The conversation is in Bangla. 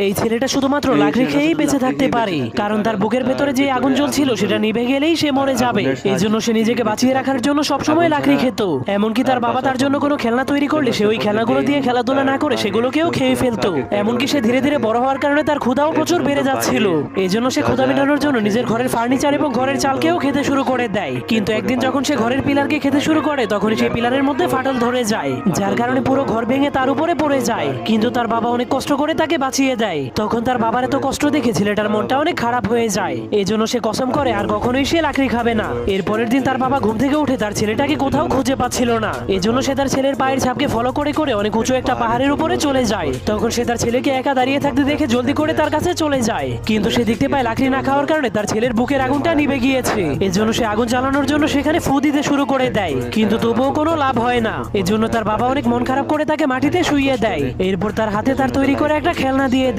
এই ছেলেটা শুধুমাত্র লাকড়ি খেয়েই বেঁচে থাকতে পারে, কারণ তার বুকের ভেতরে যে আগুন জ্বলছিল সেটা নিভে গেলেই সে মরে যাবে। এই জন্য সে নিজেকে বাঁচিয়ে রাখার জন্য সবসময় লাকড়ি খেত। এমনকি তার বাবা তার জন্য কোনো খেলনা তৈরি করলে সে ওই খেলনাগুলো দিয়ে খেলাধুলা না করে সেগুলোকেও খেয়ে ফেলতো। এমনকি সে ধীরে ধীরে বড় হওয়ার কারণে তার ক্ষুধাও প্রচুর বেড়ে যাচ্ছিল। এই জন্য সে ক্ষুধা মেটানোর জন্য নিজের ঘরের ফার্নিচার এবং ঘরের চালকেও খেতে শুরু করে দেয়। কিন্তু একদিন যখন সে ঘরের পিলারকে খেতে শুরু করে তখন সেই পিলারের মধ্যে ফাটল ধরে যায়, যার কারণে পুরো ঘর ভেঙে তার উপরে পড়ে যায়। কিন্তু তার বাবা অনেক কষ্ট করে তাকে বাঁচিয়ে দেয়। তখন তার বাবার এত কষ্ট দেখে ছেলেটার মনটা অনেক খারাপ হয়ে যায়। এই জন্য সে কসম করে আর কখনোই সে লাকড়ি খাবে না। এর পরের দিন তার বাবা ঘুম থেকে উঠে তার ছেলেটাকে কোথাও খুঁজে পাচ্ছিল না। এই জন্য সে তার ছেলের পায়ের ছাপকে ফলো করে করে অনেক উঁচু একটা পাহাড়ের উপরে চলে যায়। তখন সে তার ছেলেকে একা দাঁড়িয়ে থাকতে দেখে জলদি করে তার কাছে চলে যায়। কিন্তু সে দেখতে পায় লাকড়ি না খাওয়ার কারণে তার ছেলের বুকের আগুনটা নিভে গিয়েছে। এর জন্য সে আগুন জ্বালানোর জন্য সেখানে ফু দিতে শুরু করে দেয়, কিন্তু তবুও কোনো লাভ হয় না। এর জন্য তার বাবা অনেক মন খারাপ করে তাকে মাটিতে শুইয়ে দেয়। এরপর তার হাতে তার তৈরি করে একটা খেলনা দিয়ে